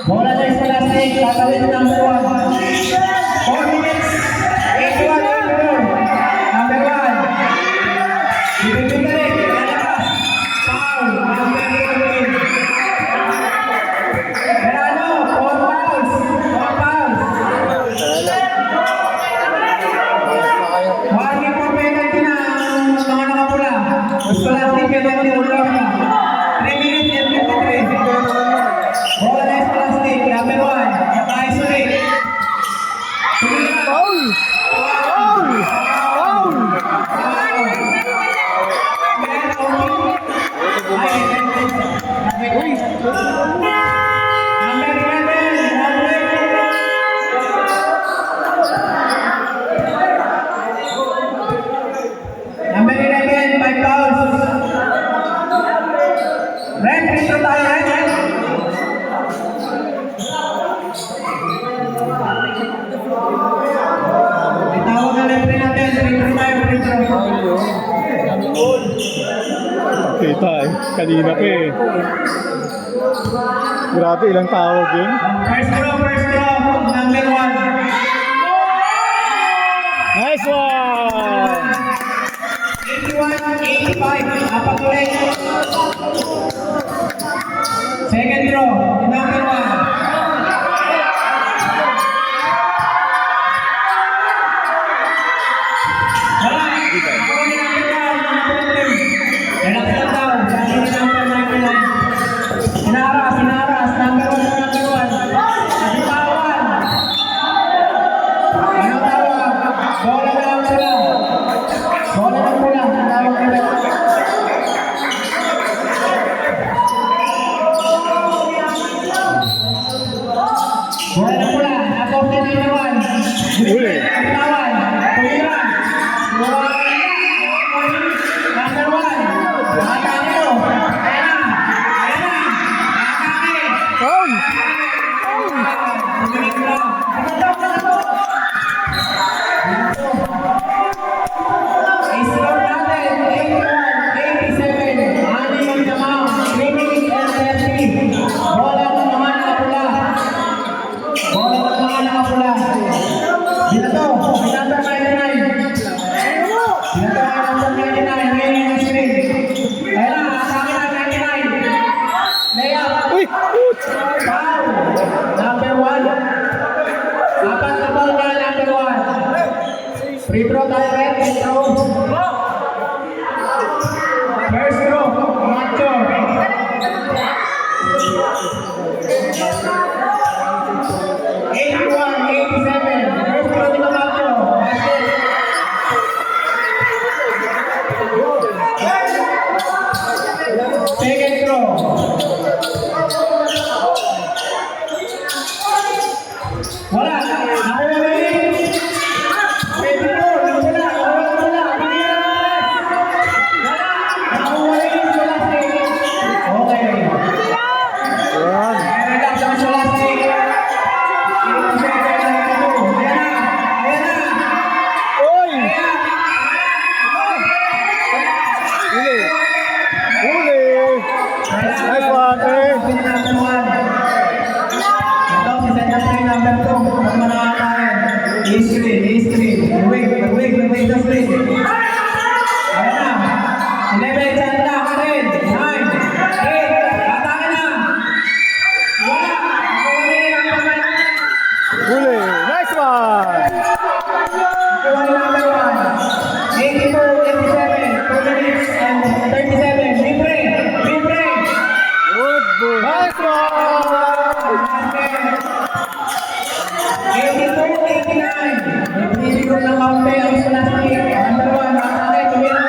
Bola na Scholastic, tatawid ng number 1. 4 minutes, 81 number 1. Ibigay lalakas. Foul, number 14. Verano, 4 fouls. 4 fouls. Warning for penalty na ang mga nakapula. Scholastic, penalty ulo na. 3 minutes and 53. Bola na Scholastic, number 1. Naka-isolate. Foul! Number 11, 5 fouls. Red, dito tayo, red. Itawag na referee natin, free throw tayo, free throw. Kita eh. Kanina pa eh. Grabe, ilang tawag yun. First throw, number 1. Nice one! 81, 85, apat ulit. Second throw, number 1. Wala. Kunin ang down, relax lang down. Sabi ni number 99. Inaras, number 1. Nasitawan. Ano tawag? Bola na lang sila. Bola na pula. Tawag nila. Bola na pula. Napos din number 1. Huli. Tawan. Tuliran. Number 1. Nakatake mo. Ayan na. Nakatake. Foul! Tumilig lang. I-score natin. 81, 87. Ani yung jamang. 3 minutes and 30. Bola ng mga nakapula. Bola ng mga nakapula. Dito to. Number 99. Dito ang number 99. Ngayon yung screen. Ayan na. Atake na 99. Layup. Uy! Shoot! Foul. Number 1. Apat na ball niya, number 1. Free throw tayo, red. Free throw. First throw, Macho. 81, 87. First throw ni Macho. Basket. Second throw. Wala. Nakawali. Second throw. Wala. Nakawali. Scholastic. Okay. Yan. Relax ang Scholastic. 87, 92. Ayan na. Uy! Huli! Nice one, eh. Number 1. Ito, set up tayo number 2. Huwag mo nakakain. E-screen. Wait, the screen. Ayan na. 11, sanda ka rin. 9, 8, atake na. Wala. Nakawali na number 1. Huli! Nice one! Nakawali number 1. 84, 87, 2 minutes and 37. Libre. Good boy! Nice one! 82, 89. Nagbibigay ng kaunti ang Scholastic. Number 1, atake, tumira.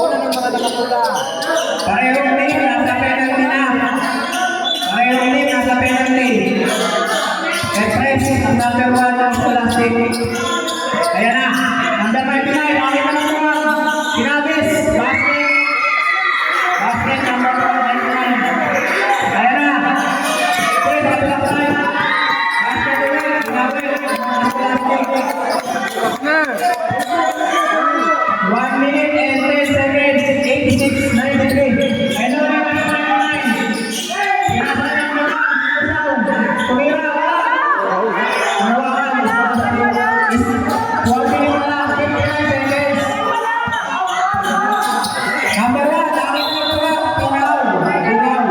Bola ng mga nakapula. Parehong team, nasa penalty na. Parehong team, nasa penalty. Express, ang number 1 ng Scholastic. Ayan na, number 99, pakita na mga Kinabis, basket. Basket, number 99. Ayan na. Express, at left side. Basket ulit, Kinabis, mga Scholastic. Na. 1 minute and 10 seconds, 86-93. I know you are 99. Tumira. Hawakan. 12 minutes na lang, 59 seconds. Number 1, nakita mo ba? Tinaw. Tinaw.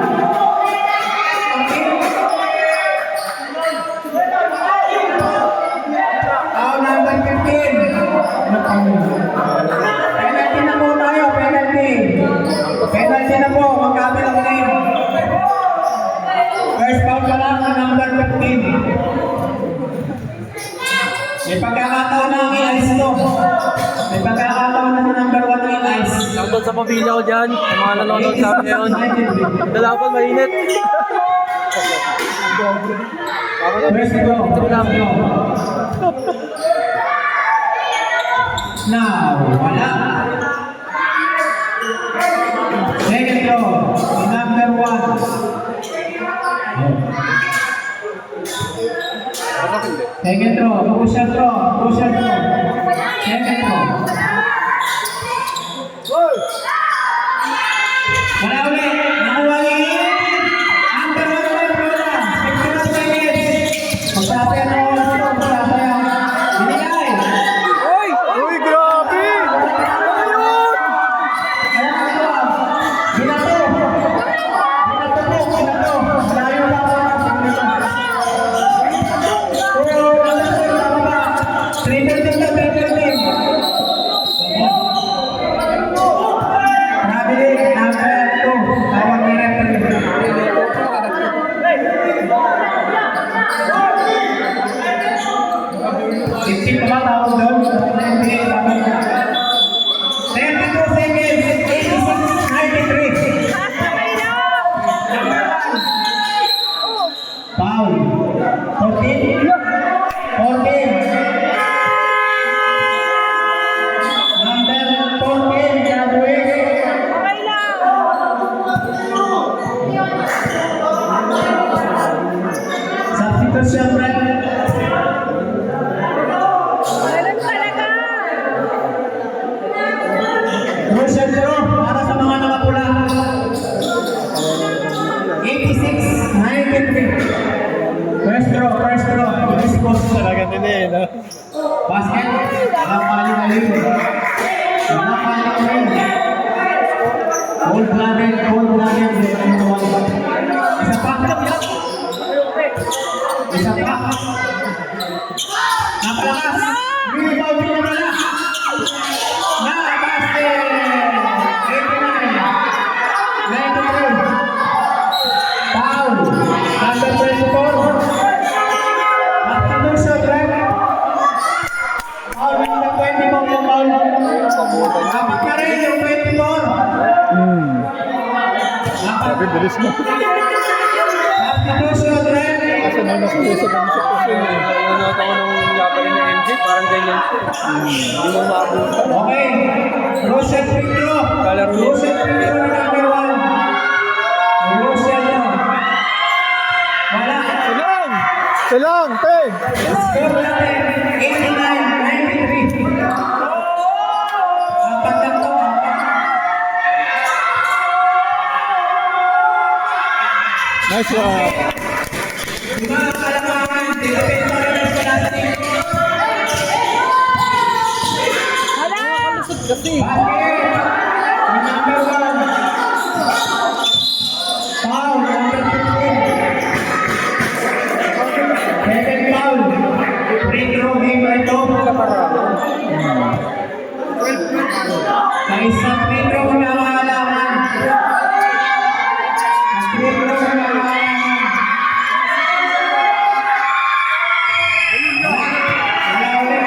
Number 15. Penalty na po tayo, penalty. Penalty na po, magkabilang team. First foul pa lang ng number 15. May pagkakataon na ang i-ice to. May pagkakataon na si number 1 ang i-ice. Shoutout sa pamilya ko dyan. Sa mga nanonood sa amin ngayon. Dalapan, mainit. First go. Now, wala. Second throw, si number 1. Second throw, crucial throw, crucial throw. Second throw. Wala ulit, nakuha ulit. Number 1 ulit, bola. 51 seconds. Magsasayan ako ulit ito, magsasayan. Binigay. Uy! Uy, grabe! Ayun! Binato! Binato po! Binato! Layo lang ako ng binato. Triple team na, triple team. Nabilig, number 2. Tawag ni referee. Sixty pa ba tawag doon? 32 seconds, 86-93. Foul. 14. 14. Number 14, graduate. Substitution, Brad. Crucial throw para sa mga nakapula. 86-93. First throw, first throw. First post. Talaga nila eh, no? Basket. Walang paling-aling. Walang paling-aling. Cold-blooded, cold-blooded. Isa pa. Isa pa. Napalakas. Rebound din naman na. Basket. 89. 93. Foul. Number 24. Substitution, Brad. Foul number 24 yung foul. Dapat ka rin yung 24. Sabi, bilis mo. Substitution, Brad. Kasi may nasulusog ang sitwasyon eh. Nanonood ako ng laban ni MJ. Parang ganyan siya. Hindi mo maabutan. Okay. Crucial free throw. Kalaro niya. Crucial free throw ni number 1. Crucial throw. Wala. Silang! Silang, te! Score natin, 89-93. Apat na to. Nice one! Mga kalamangan, dilapit pa rin ang Scholastic. Kasi. Basket. Yung number 1. Foul, number 15. Second foul. Free throw game na ito. Sa isang free throw na makalaman. Sa free throw na makalaman. Wala ulit.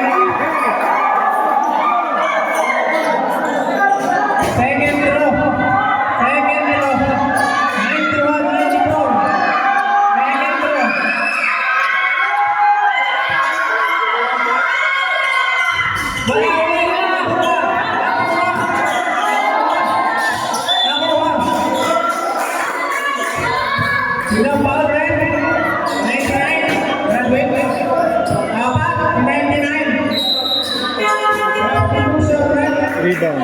rebound.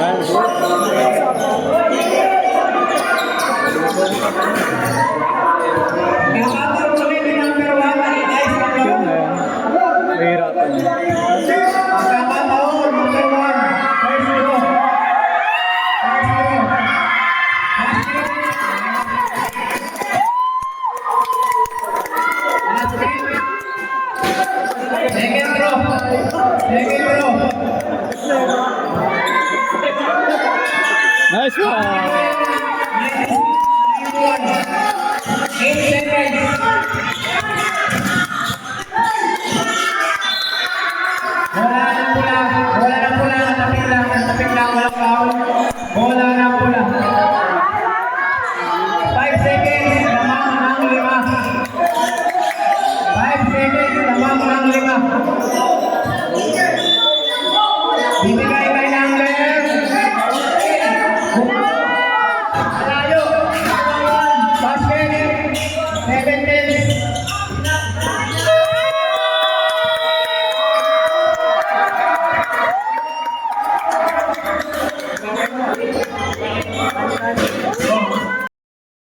Yan. Nakatulong ulit ni number 1 na Ice Yun na yan. Mahirapan niya. Nakakataon, number 1. First zero. Second throw. Second throw. Nice one! 8 seconds.